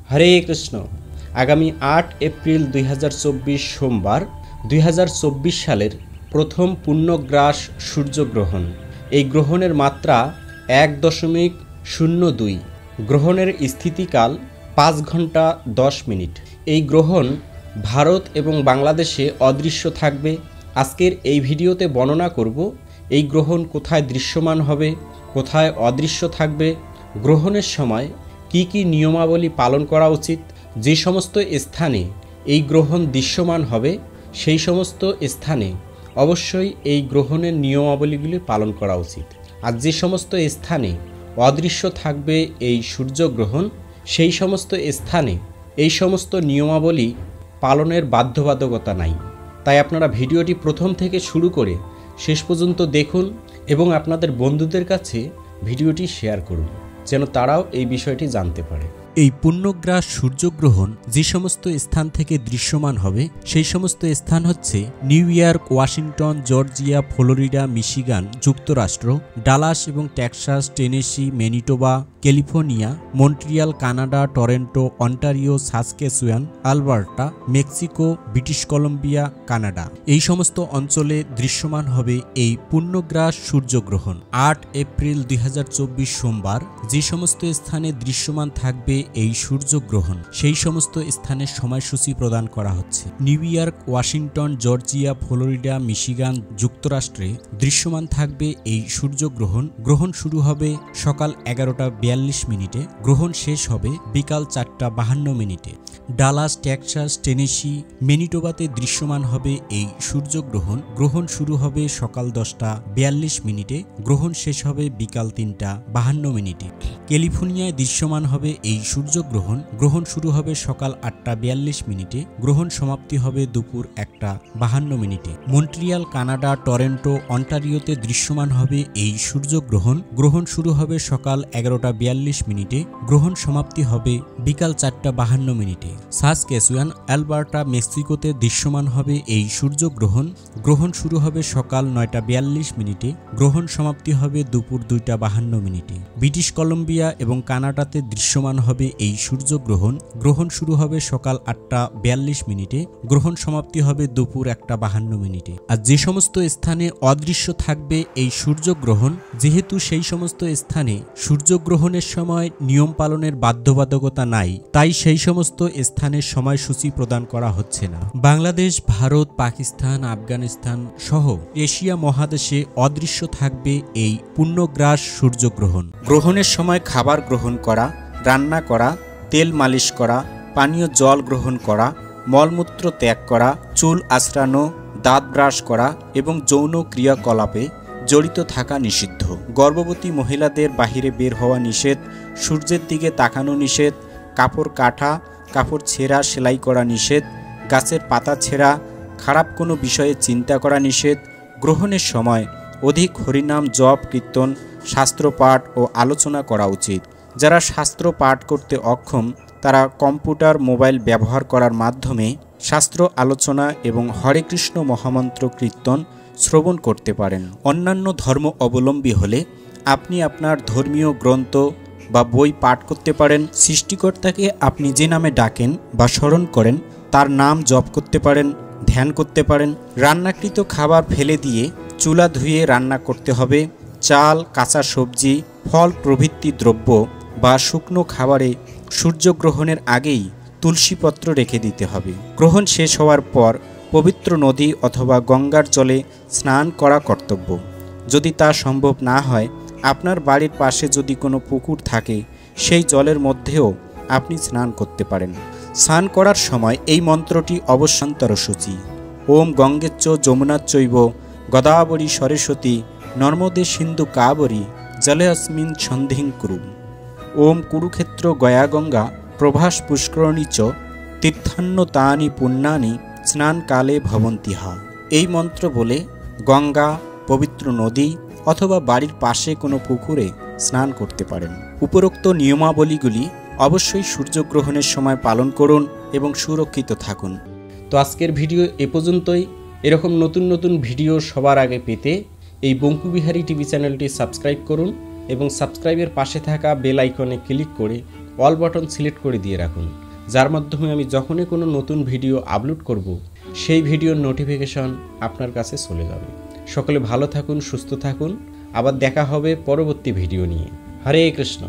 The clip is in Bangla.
हरे कृष्ण। आगामी 8 एप्रिल 2024 सोमवार 2024 सालेर प्रथम पूर्णग्रास सूर्यग्रहण। এই গ্রহণের মাত্রা 1.02। গ্রহণের স্থিতিকাল 5 ঘন্টা 10 মিনিট। এই গ্রহণ ভারত এবং বাংলাদেশে অদৃশ্য থাকবে। আজকের এই ভিডিওতে বর্ণনা করব এই গ্রহণ কোথায় দৃশ্যমান হবে, কোথায় অদৃশ্য থাকবে, গ্রহণের সময় কি কি নিয়মাবলী পালন করা উচিত, যে সমস্ত স্থানে এই গ্রহণ দৃশ্যমান হবে সেই সমস্ত স্থানে অবশ্যই এই গ্রহণের নিয়মাবলীগুলি পালন করা উচিত। আর যে সমস্ত স্থানে অদৃশ্য থাকবে এই সূর্যগ্রহণ সেই সমস্ত স্থানে এই সমস্ত নিয়মাবলী পালনের বাধ্যবাধকতা নাই। তাই আপনারা ভিডিওটি প্রথম থেকে শুরু করে শেষ পর্যন্ত দেখুন এবং আপনাদের বন্ধুদের কাছে ভিডিওটি শেয়ার করুন যেন তারাও এই বিষয়টি জানতে পারে। এই পূর্ণগ্রাস সূর্যগ্রহণ যে সমস্ত স্থান থেকে দৃশ্যমান হবে সেই সমস্ত স্থান হচ্ছে New York, Washington, Georgia, Florida, Michigan, যুক্তরাষ্ট্র, ডালাস এবং Texas, Tennessee, Manitoba, California, Montreal, Canada, Toronto, Ontario, Saskatchewan, Alberta, Mexico, British Columbia, Canada. এই সমস্ত অঞ্চলে দৃশ্যমান হবে এই পূর্ণগ্রাস সূর্যগ্রহণ। 8 এপ্রিল 2024 সোমবার যে সমস্ত স্থানে দৃশ্যমান থাকবে এই সূর্যগ্রহণ সেই সমস্ত স্থানের সময়সূচি প্রদান করা হচ্ছে। New York, Washington, Georgia, Florida, Michigan, যুক্তরাষ্ট্রে দৃশ্যমান থাকবে এই সূর্যগ্রহণ। গ্রহণ শুরু হবে সকাল 11:42 মিনিটে, গ্রহণ শেষ হবে বিকাল 4:52 মিনিটে। ডালাস, টেক্সাস, টেনেসি, ম্যানিটোবাতে দৃশ্যমান হবে এই সূর্যগ্রহণ। গ্রহণ শুরু হবে সকাল 10:42 মিনিটে, গ্রহণ শেষ হবে বিকাল 3:52 মিনিটে। ক্যালিফোর্নিয়ায় দৃশ্যমান হবে এই সূর্যগ্রহণ। গ্রহণ শুরু হবে সকাল 8:42 মিনিটে, গ্রহণ সমাপ্তি হবে দুপুর 1:52 মিনিটে। মন্ট্রিয়াল, কানাডা, টরন্টো, অন্টারিওতে দৃশ্যমান হবে এই সূর্যগ্রহণ। গ্রহণ শুরু হবে সকাল 11:42 মিনিটে, গ্রহণ সমাপ্তি হবে বিকাল 4:52 মিনিটে। সাসকেচুয়ান, আলবার্টা, মেক্সিকোতে দৃশ্যমান হবে এই সূর্যগ্রহণ। গ্রহণ শুরু হবে সকাল 9:42 মিনিটে, গ্রহণ সমাপ্তি হবে দুপুর 2:52 মিনিটে। ব্রিটিশ কলম্বিয়া এবং কানাডাতে দৃশ্যমান হবে এই সূর্যগ্রহণ। গ্রহণ শুরু হবে সকাল 8:42 মিনিটে, গ্রহণ সমাপ্তি হবে দুপুর 1:52 মিনিটে। আর যে সমস্ত স্থানে অদৃশ্য থাকবে এই সূর্যগ্রহণ, যেহেতু সেই সমস্ত স্থানে সূর্যগ্রহণের সময় নিয়ম পালনের বাধ্যবাধকতা নাই, তাই সেই সমস্ত স্থানের সময়সূচি প্রদান করা হচ্ছে না। বাংলাদেশ, ভারত, পাকিস্তান, আফগানিস্তান সহ এশিয়া মহাদেশে অদৃশ্য থাকবে এই পূর্ণগ্রাস সূর্যগ্রহণ। গ্রহণের সময় খাবার গ্রহণ করা, রান্না করা, তেল মালিশ করা, পানীয় জল গ্রহণ করা, মলমূত্র ত্যাগ করা, চুল আঁচড়ানো, দাঁত ব্রাশ করা এবং যৌন ক্রিয়াকলাপে জড়িত থাকা নিষিদ্ধ। গর্ভবতী মহিলাদের বাহিরে বের হওয়া নিষেধ, সূর্যের দিকে তাকানো নিষেধ, কাপড় কাটা, কাপড় ছেঁড়া, সেলাই করা নিষেধ, গাছের পাতা ছেঁড়া, খারাপ কোনো বিষয়ে চিন্তা করা নিষেধ। গ্রহণের সময় অধিক হরিনাম জপ, কীর্তন, শাস্ত্র পাঠ ও আলোচনা করা উচিত। যারা শাস্ত্র পাঠ করতে অক্ষম তারা কম্পিউটার, মোবাইল ব্যবহার করার মাধ্যমে শাস্ত্র আলোচনা এবং হরে কৃষ্ণ মহামন্ত্র কীর্তন শ্রবণ করতে পারেন। অন্যান্য ধর্ম অবলম্বী হলে আপনি আপনার ধর্মীয় গ্রন্থ বা বই পাঠ করতে পারেন। সৃষ্টিকর্তাকে আপনি যে নামে ডাকেন বা স্মরণ করেন তার নাম জপ করতে পারেন, ধ্যান করতে পারেন। রান্নাকৃত খাবার ফেলে দিয়ে চুলা ধুয়ে রান্না করতে হবে। চাল, কাঁচা সবজি, ফল প্রভৃতি দ্রব্য বা শুকনো খাবারে সূর্যগ্রহণের আগেই তুলসীপত্র রেখে দিতে হবে। গ্রহণ শেষ হওয়ার পর পবিত্র নদী অথবা গঙ্গার জলে স্নান করা কর্তব্য। যদি তা সম্ভব না হয় আপনার বাড়ির পাশে যদি কোনো পুকুর থাকে সেই জলের মধ্যেও আপনি স্নান করতে পারেন। স্নান করার সময় এই মন্ত্রটি অবশ্যন্তরসূচি। ওম গঙ্গেচ্চ যমুনাচ্চৈব গদাবরী সরস্বতী নর্মদে সিন্ধু কাবরী জলেऽস্মিন সন্ধিং কুরু। ওম কুরুক্ষেত্র গয়া গঙ্গা প্রভাস পুষ্করণী চ তীর্থান্য তানি পুণ্যানি স্নানকালে ভবন্তিহা। এই মন্ত্র বলে গঙ্গা, পবিত্র নদী অথবা বাড়ির পাশে কোনো পুকুরে স্নান করতে পারেন। উপরোক্ত নিয়মাবলীগুলি অবশ্যই সূর্যগ্রহণের সময় পালন করুন এবং সুরক্ষিত থাকুন। তো আজকের ভিডিও এ পর্যন্তই। এরকম নতুন নতুন ভিডিও সবার আগে পেতে এই বঙ্কুবিহারী টিভি চ্যানেলটি সাবস্ক্রাইব করুন এবং সাবস্ক্রাইবের পাশে থাকা বেল আইকনে ক্লিক করে অল বাটন সিলেক্ট করে দিয়ে রাখুন, যার মাধ্যমে আমি যখনই কোনো নতুন ভিডিও আপলোড করব সেই ভিডিওর নোটিফিকেশন আপনার কাছে চলে যাবে। সকলে ভালো থাকুন, সুস্থ থাকুন, আবার দেখা হবে পরবর্তী ভিডিও নিয়ে। হরে কৃষ্ণ।